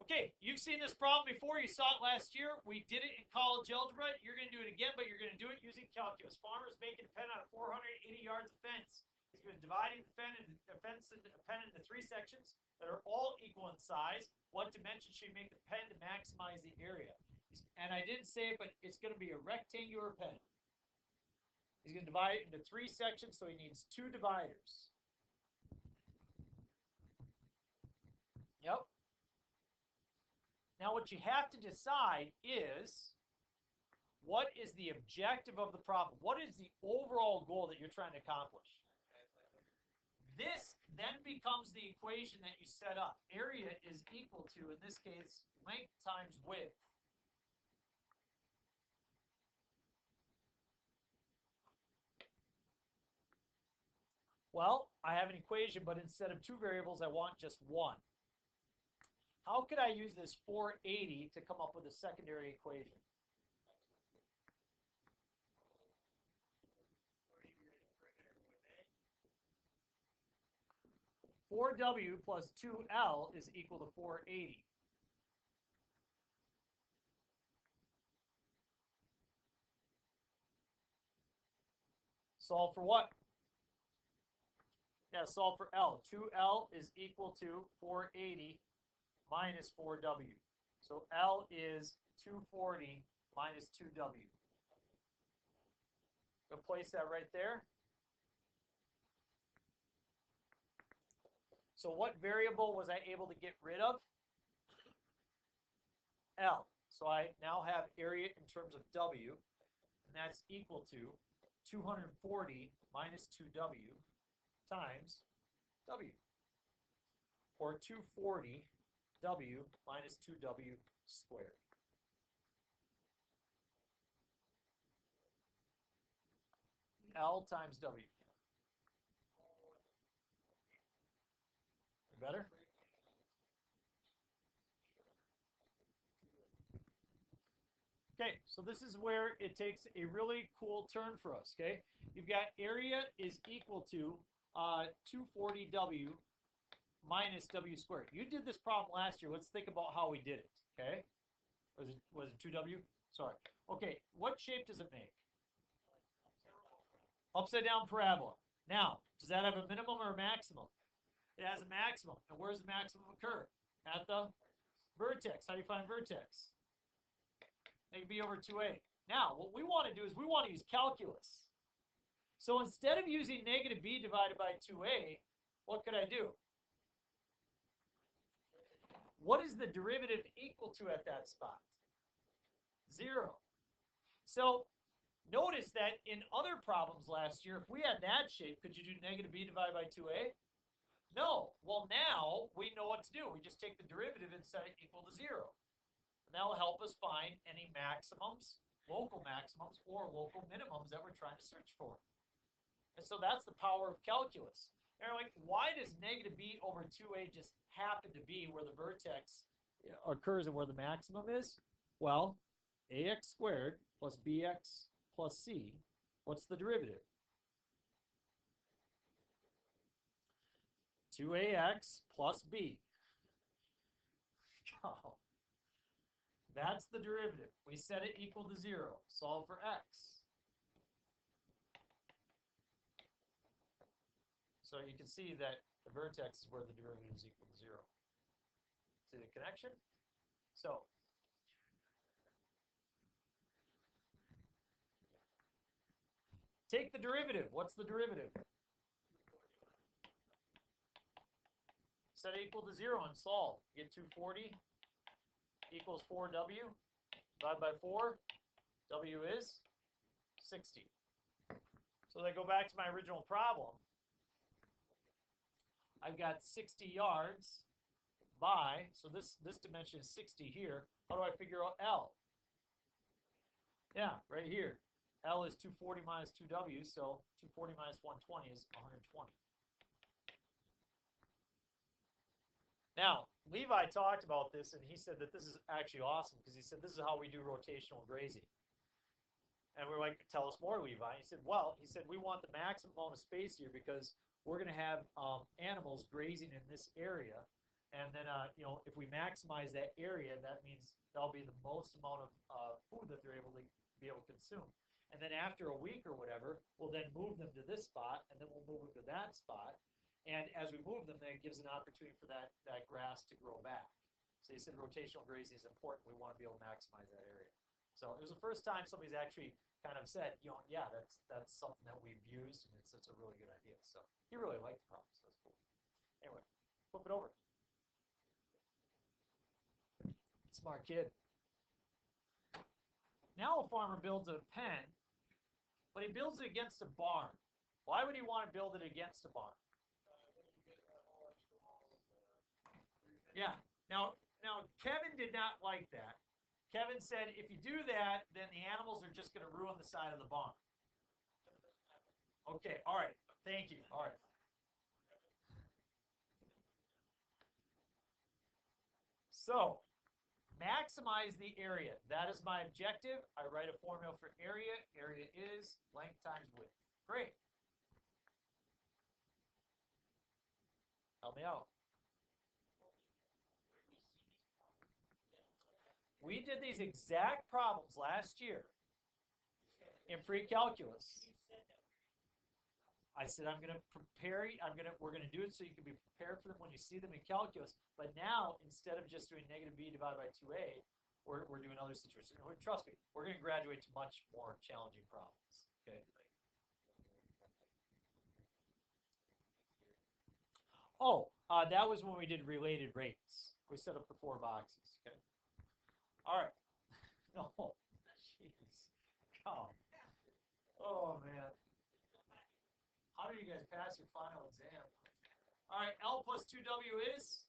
Okay, you've seen this problem before. You saw it last year. We did it in college algebra. You're going to do it again, but you're going to do it using calculus. Farmer is making a pen out of 480 yards of fence. He's going to divide the pen into three sections that are all equal in size. What dimension should you make the pen to maximize the area? And I didn't say it, but it's going to be a rectangular pen. He's going to divide it into three sections, so he needs two dividers. Yep. Now what you have to decide is, what is the objective of the problem? What is the overall goal that you're trying to accomplish? This then becomes the equation that you set up. Area is equal to, in this case, length times width. Well, I have an equation, but instead of two variables, I want just one. How could I use this 480 to come up with a secondary equation? Four W plus 2L is equal to 480. Solve for what? Yeah, solve for L. 2L is equal to 480 minus 4W. So L is 240 minus 2W. Go place that right there. So what variable was I able to get rid of? L. So I now have area in terms of W, and that's equal to 240 minus 2W times W, or 240 W minus 2W squared. L times W. Better? Okay, so this is where it takes a really cool turn for us, okay? You've got area is equal to 240W minus W squared. You did this problem last year. Let's think about how we did it, okay? Was it 2W? Sorry. Okay, what shape does it make? Upside down parabola. Now, does that have a minimum or a maximum? It has a maximum. And where does the maximum occur? At the vertex. How do you find vertex? It can be over 2a. Now, what we want to do is we want to use calculus. So instead of using negative b divided by 2a, what could I do? What is the derivative equal to at that spot? 0. So notice that in other problems last year, if we had that shape, could you do negative b divided by 2a? No. Well, now we know what to do. We just take the derivative and set it equal to 0. And that will help us find any maximums, local maximums, or local minimums that we're trying to search for. And so that's the power of calculus. And you're like, why does negative b over 2a just happen to be where the vertex occurs and where the maximum is? Well, ax squared plus bx plus c, what's the derivative? 2ax plus b. Oh, that's the derivative. We set it equal to 0. Solve for x. So you can see that the vertex is where the derivative is equal to 0. See the connection? So take the derivative. What's the derivative? Set it equal to 0 and solve. Get 240 equals 4W. Divide by 4. W is 60. So then go back to my original problem. I've got 60 yards by, so this dimension is 60 here. How do I figure out L? Yeah, right here. L is 240 minus 2W, so 240 minus 120 is 120. Now, Levi talked about this, and he said that this is actually awesome, because he said this is how we do rotational grazing. And we're like, tell us more, Levi. He said, well, we want the maximum amount of space here because we're going to have animals grazing in this area. And then, if we maximize that area, that means that'll be the most amount of food that they're able to be able to consume. And then after a week or whatever, we'll then move them to this spot, and then we'll move them to that spot. And as we move them, then it gives an opportunity for that grass to grow back. So you said rotational grazing is important. We want to be able to maximize that area. So it was the first time somebody's actually kind of said, yeah, that's something that we've used, and it's a really good idea. So he really liked the problem. So that's cool. Anyway, flip it over. Smart kid. Now a farmer builds a pen, but he builds it against a barn. Why would he want to build it against a barn? Yeah. Now Kevin did not like that. Kevin said, if you do that, then the animals are just going to ruin the side of the barn. Okay. All right. Thank you. All right. So, maximize the area. That is my objective. I write a formula for area. Area is length times width. Great. Help me out. We did these exact problems last year in pre-calculus. I said I'm going to prepare you. We're going to do it so you can be prepared for them when you see them in calculus. But now, instead of just doing negative b divided by 2a, we're doing other situations. Trust me, we're going to graduate to much more challenging problems. Okay. Oh, that was when we did related rates. We set up the 4 boxes. Okay. All right. No. Jeez. Come. Oh man. How do you guys pass your final exam? All right, L plus 2W is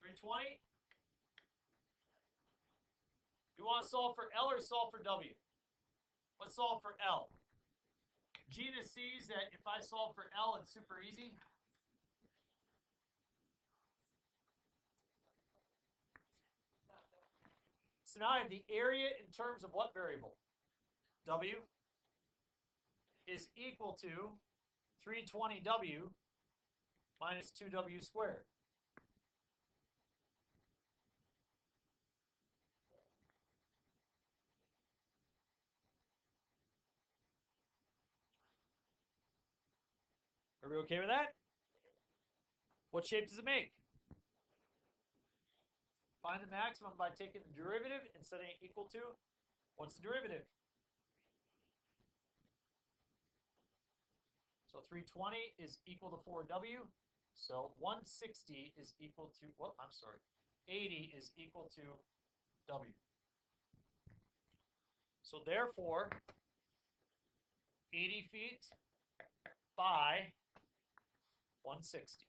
320. You want to solve for L or solve for W? Let's solve for L. Gina sees that if I solve for L, it's super easy. So now I have the area in terms of what variable? W is equal to 320W minus 2W squared. Are we okay with that? What shape does it make? Find the maximum by taking the derivative and setting it equal to, what's the derivative? So 320 is equal to 4W. So 160 is equal to, 80 is equal to W. So therefore, 80 feet by 160.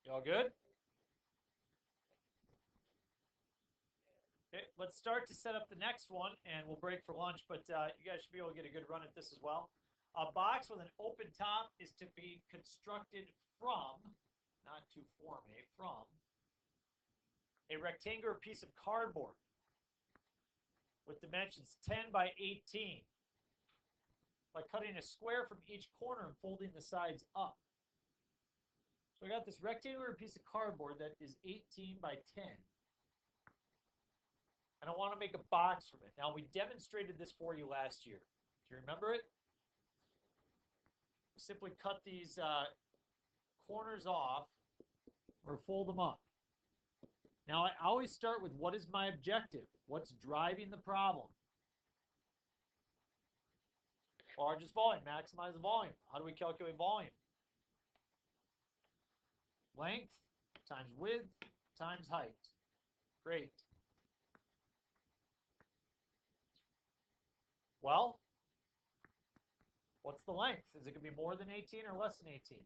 Y'all good? Okay, let's start to set up the next one, and we'll break for lunch, but you guys should be able to get a good run at this as well. A box with an open top is to be constructed from, not to form from, a rectangular piece of cardboard with dimensions 10 by 18 by cutting a square from each corner and folding the sides up. So I got this rectangular piece of cardboard that is 18 by 10. And I want to make a box from it. Now, we demonstrated this for you last year. Do you remember it? Simply cut these corners off or fold them up. Now, I always start with what is my objective? What's driving the problem? Largest volume, maximize the volume. How do we calculate volume? Length times width times height. Great. Well, what's the length? Is it going to be more than 18 or less than 18?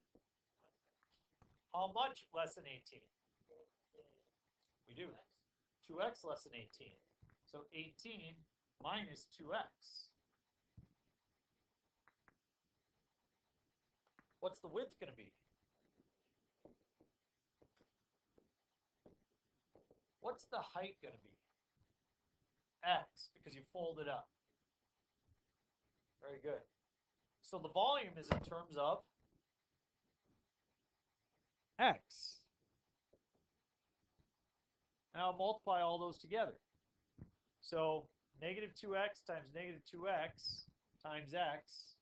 How much less than 18? We do. 2x less than 18. So 18 minus 2x. What's the width going to be? What's the height going to be? X, because you fold it up. Very good. So the volume is in terms of x. Now I'll multiply all those together. So negative 2x times negative 2x times x,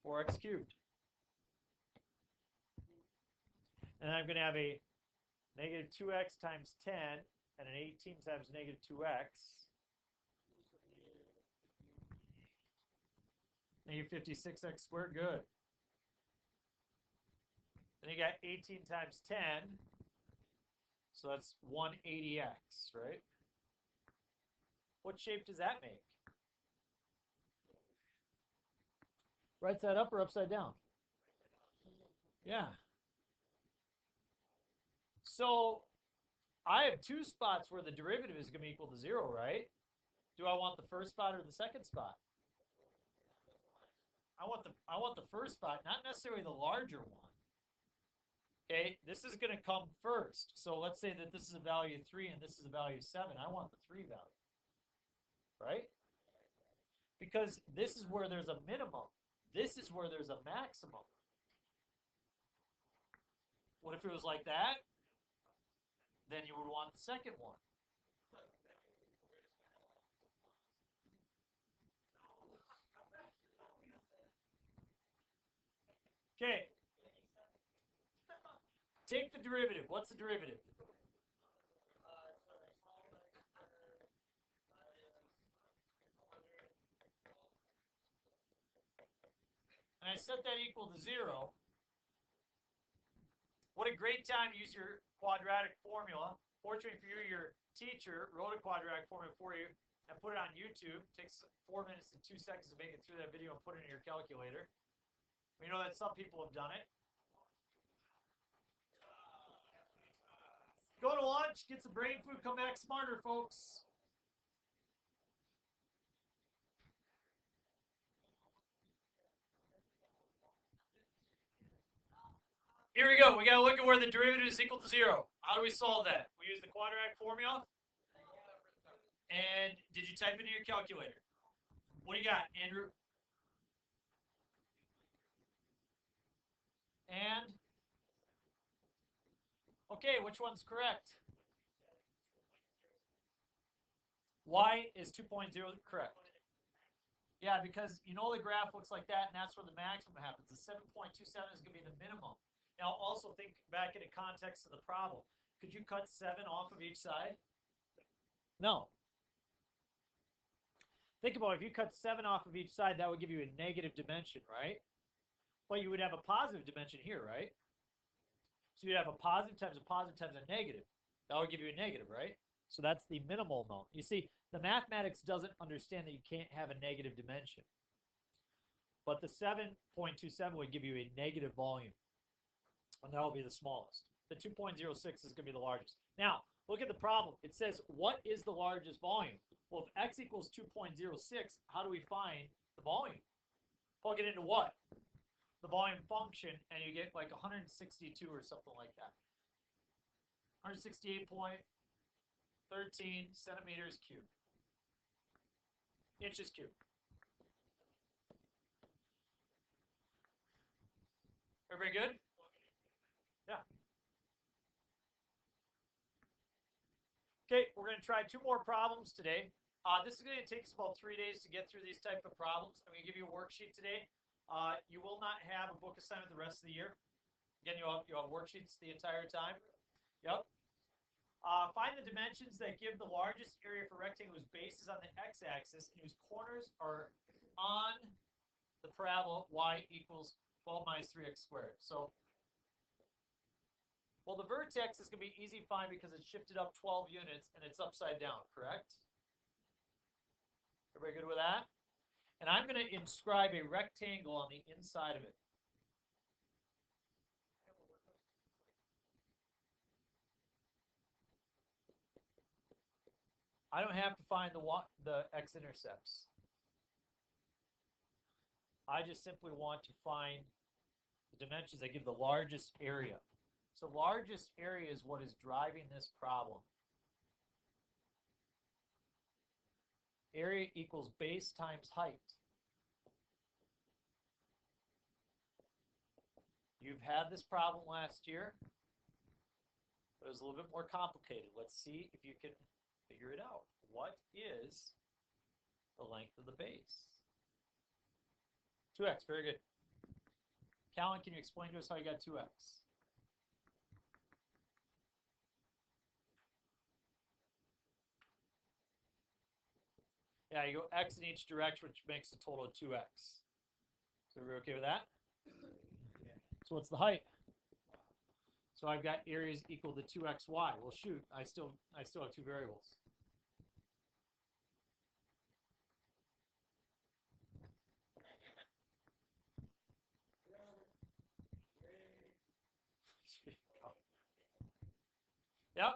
4x cubed. And I'm going to have a negative 2x times 10 and an 18 times negative 2x. Negative 56x squared, good. Then you got 18 times 10, so that's 180x, right? What shape does that make? Right side up or upside down? Yeah. So I have two spots where the derivative is going to be equal to 0, right? Do I want the first spot or the second spot? I want the first spot, not necessarily the larger one. Okay, this is going to come first. So let's say that this is a value of 3 and this is a value of 7. I want the 3 value, right? Because this is where there's a minimum. This is where there's a maximum. What if it was like that? Then you would want the second one. Okay. Take the derivative. What's the derivative? And I set that equal to 0. What a great time to use your quadratic formula. Fortunately for you, your teacher wrote a quadratic formula for you and put it on YouTube. It takes 4 minutes and 2 seconds to make it through that video and put it in your calculator. We know that some people have done it. Go to lunch, get some brain food, come back smarter, folks. Here we go. We got to look at where the derivative is equal to 0. How do we solve that? We use the quadratic formula. And did you type it in your calculator? What do you got, Andrew? And? Okay, which one's correct? Y is 2.0 correct. Yeah, because you know the graph looks like that, and that's where the maximum happens. The 7.27 is going to be the minimum. Now, also think back in the context of the problem. Could you cut 7 off of each side? No. Think about it. If you cut 7 off of each side, that would give you a negative dimension, right? Well, you would have a positive dimension here, right? So you'd have a positive times a negative. That would give you a negative, right? So that's the minimal amount. You see, the mathematics doesn't understand that you can't have a negative dimension. But the 7.27 would give you a negative volume. And that will be the smallest. The 2.06 is going to be the largest. Now, look at the problem. It says, what is the largest volume? Well, if x equals 2.06, how do we find the volume? Plug it into what? The volume function, and you get like 162 or something like that. 168.13 centimeters cubed. Inches cubed. Everybody good? Yeah. Okay, we're going to try 2 more problems today. This is going to take us about 3 days to get through these type of problems. I'm going to give you a worksheet today. You will not have a book assignment the rest of the year. Again, you'll have worksheets the entire time. Yep. Find the dimensions that give the largest area for rectangle whose base is on the x-axis and whose corners are on the parabola y equals 12 minus 3x squared. So, well, the vertex is going to be easy to find because it's shifted up 12 units and it's upside down, correct? Everybody good with that? And I'm going to inscribe a rectangle on the inside of it. I don't have to find the x-intercepts. I just simply want to find the dimensions that give the largest area. So largest area is what is driving this problem. area equals base times height. You've had this problem last year, but it was a little bit more complicated. Let's see if you can figure it out. What is the length of the base? 2x, very good. Callan, can you explain to us how you got 2x? Yeah, you go x in each direction, which makes a total of 2x. So we're okay with that? So what's the height? So I've got areas equal to 2xy. Well, shoot, I still have two variables. Yep.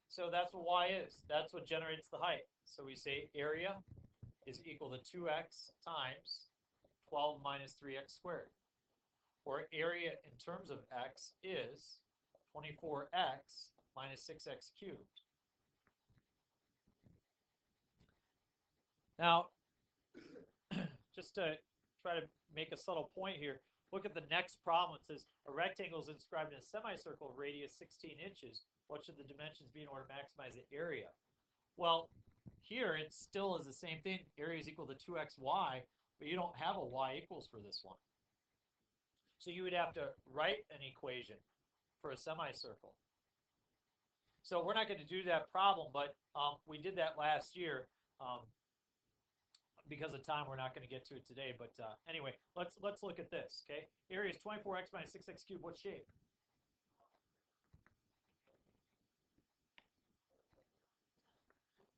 So that's what y is. That's what generates the height. So we say area is equal to 2x times 12 minus 3x squared. Or area in terms of x is 24x minus 6x cubed. Now, just to try to make a subtle point here, look at the next problem. It says a rectangle is inscribed in a semicircle, radius 16 inches. What should the dimensions be in order to maximize the area? Well, here it still is the same thing. Area is equal to 2xy, but you don't have a y equals for this one. So you would have to write an equation for a semicircle. So we're not going to do that problem, but we did that last year. Because of time, we're not going to get to it today. But anyway, let's look at this. Okay, area is 24x minus 6x cubed. What shape?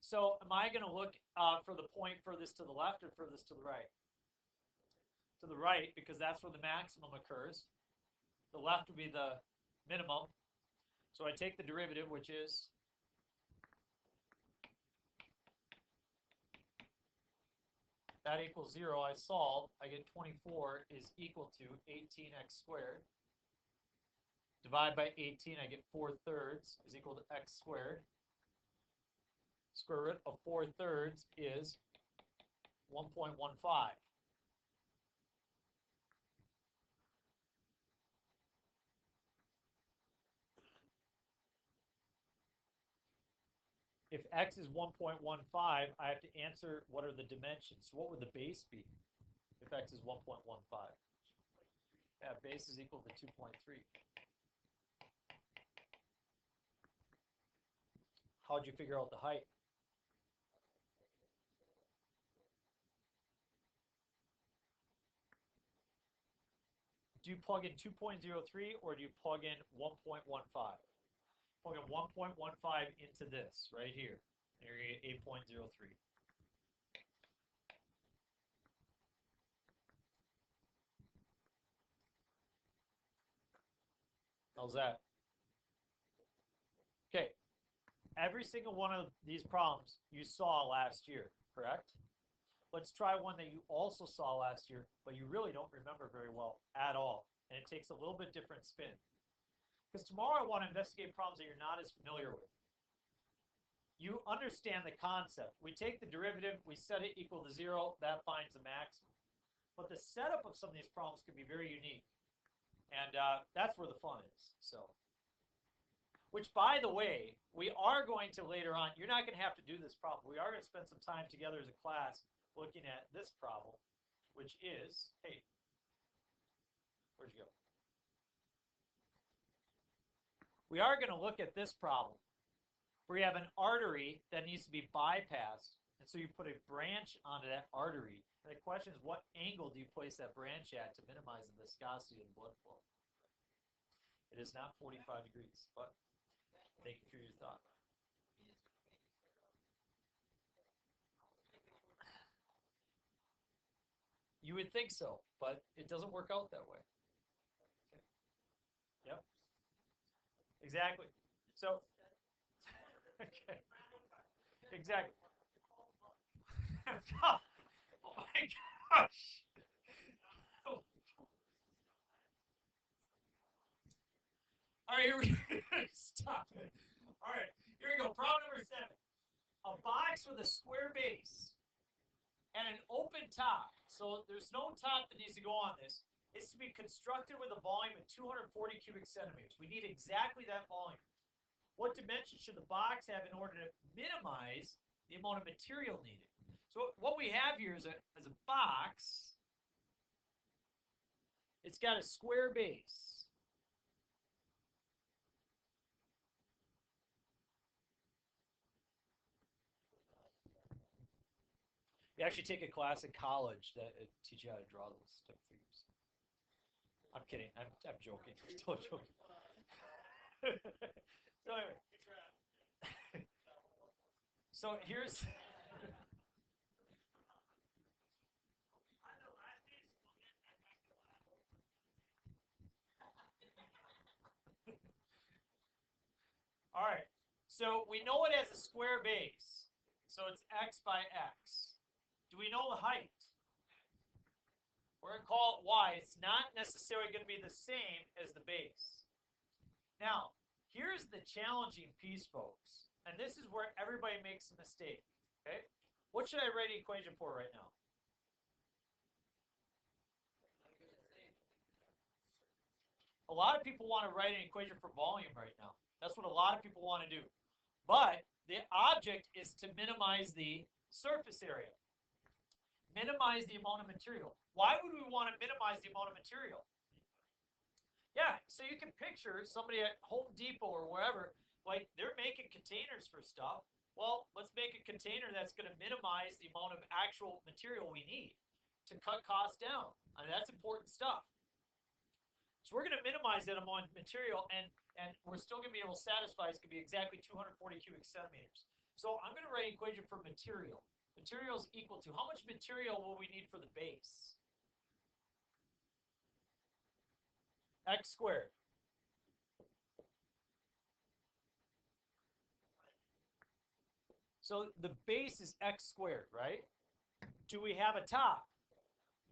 So am I going to look for the point furthest to the left or furthest to the right? To the right, because that's where the maximum occurs. The left would be the minimum. So I take the derivative, which is that equals 0. I solve. I get 24 is equal to 18x squared. Divide by 18, I get 4/3 is equal to x squared. Square root of 4/3 is 1.15. If x is 1.15, I have to answer what are the dimensions. So what would the base be if x is 1.15? Yeah, base is equal to 2.3. How'd you figure out the height? Do you plug in 2.03 or do you plug in 1.15? Plug in 1.15 into this right here, area 8.03. How's that? Okay, every single one of these problems you saw last year, correct? Let's try one that you also saw last year, but you really don't remember very well at all. And it takes a little bit different spin. Because tomorrow I want to investigate problems that you're not as familiar with. You understand the concept. We take the derivative, we set it equal to 0, that finds the maximum. But the setup of some of these problems can be very unique. And that's where the fun is. So, which, by the way, we are going to later on, you're not going to have to do this problem. We are going to spend some time together as a class looking at this problem, which is, hey, where'd you go? We are going to look at this problem where you have an artery that needs to be bypassed, and so you put a branch onto that artery. And the question is, what angle do you place that branch at to minimize the viscosity of the blood flow? It is not 45 degrees, but thank you for your thought. You would think so, but it doesn't work out that way. Okay. Yep. Exactly. So, okay. Exactly. Oh my gosh. All right, here we stop it. All right, here we go. Problem number 7. A box with a square base and an open top. So there's no top that needs to go on this. It's to be constructed with a volume of 240 cubic centimeters. We need exactly that volume. What dimension should the box have in order to minimize the amount of material needed? So what we have here is a box. It's got a square base. You actually take a class in college that teach you how to draw those type of figures. I'm kidding. I'm joking. Don't joke. So anyway. So here's. All right. So we know it has a square base. So it's x by x. Do we know the height? We're going to call it y. It's not necessarily going to be the same as the base. Now, here's the challenging piece, folks. And this is where everybody makes a mistake. Okay? What should I write an equation for right now? A lot of people want to write an equation for volume right now. That's what a lot of people want to do. But the object is to minimize the surface area. Minimize the amount of material. Why would we want to minimize the amount of material? Yeah, so you can picture somebody at Home Depot or wherever, like they're making containers for stuff. Well, let's make a container that's going to minimize the amount of actual material we need to cut costs down. I mean, that's important stuff. So we're going to minimize that amount of material, and we're still going to be able to satisfy it's going to be exactly 240 cubic centimeters. So I'm going to write an equation for material. Material is equal to, how much material will we need for the base? X squared. So the base is x squared, right? Do we have a top?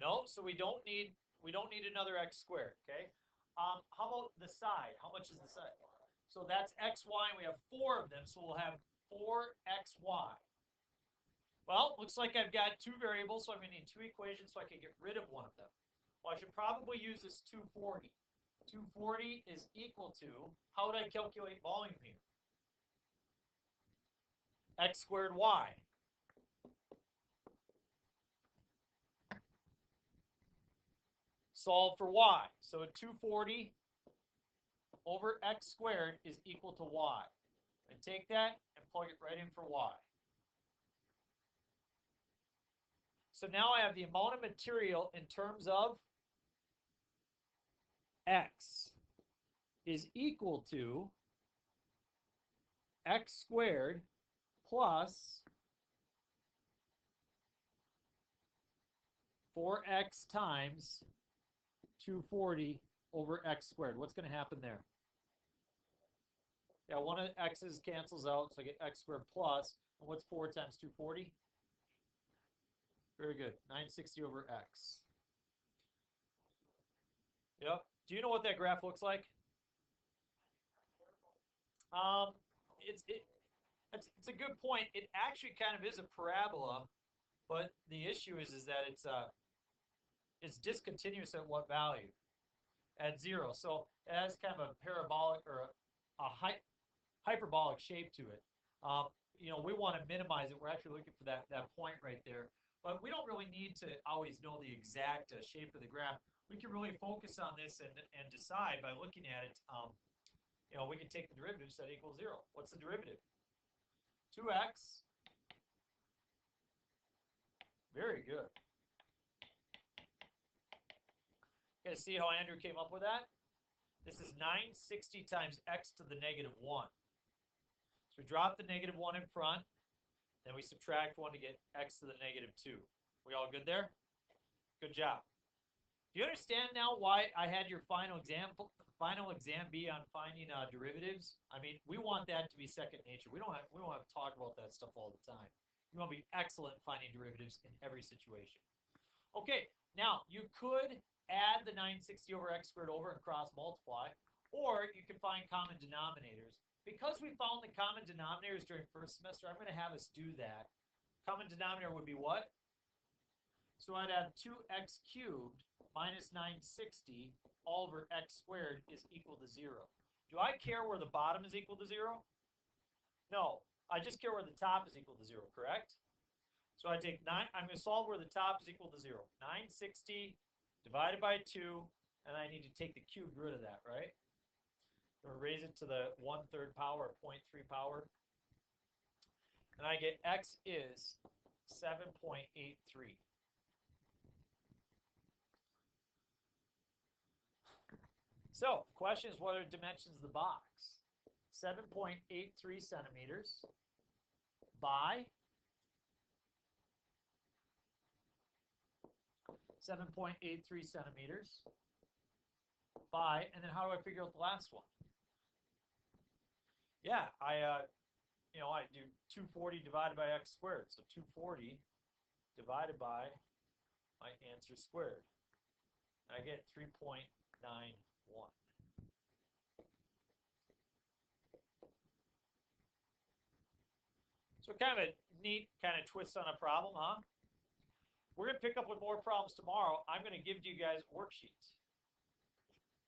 No, so we don't need another x squared, okay? How about the side? How much is the side? So that's xy, and we have 4 of them, so we'll have 4xy. Well, looks like I've got 2 variables, so I'm going to need 2 equations so I can get rid of one of them. Well, I should probably use this 240. 240 is equal to, how would I calculate volume here? X squared y. Solve for y. So 240 over x squared is equal to y. And take that and plug it right in for y. So now I have the amount of material in terms of x is equal to x squared plus 4x times 240 over x squared. What's going to happen there? Yeah, one of the x's cancels out, so I get x squared plus, and what's 4 times 240? Very good, 960 over x. Yep. Do you know what that graph looks like? It's a good point. It actually kind of is a parabola, but the issue is that it's discontinuous at what value? At 0. So it has kind of a parabolic or a hyperbolic shape to it. You know, we want to minimize it. We're actually looking for that point right there. But we don't really need to always know the exact shape of the graph. We can really focus on this and decide by looking at it. You know, we can take the derivative, so that equals 0. What's the derivative? 2x. Very good. You guys see how Andrew came up with that? This is 960 times x to the negative 1. So we drop the negative 1 in front, then we subtract 1 to get x to the negative 2. We all good there? Good job. Do you understand now why I had your final exam be on finding derivatives? I mean, we want that to be second nature. We don't have to talk about that stuff all the time. You want to be excellent finding derivatives in every situation. Okay, now you could add the 960 over x squared over and cross multiply, or you can find common denominators. Because we found the common denominators during first semester, I'm going to have us do that. Common denominator would be what? So I'd have 2x cubed minus 960 all over x squared is equal to 0. Do I care where the bottom is equal to 0? No, I just care where the top is equal to 0, correct? So I take 9, I'm going to solve where the top is equal to 0. 960 divided by 2, and I need to take the cubed root of that, right? I'm going to raise it to the 1/3 power, 0.3 power. And I get x is 7.83. So, the question is, what are the dimensions of the box? 7.83 centimeters by 7.83 centimeters by, and then how do I figure out the last one? Yeah, I do 240 divided by x squared. So 240 divided by my answer squared. I get 3.91. So kind of a neat kind of twist on a problem, huh? We're going to pick up with more problems tomorrow. I'm going to give to you guys worksheets.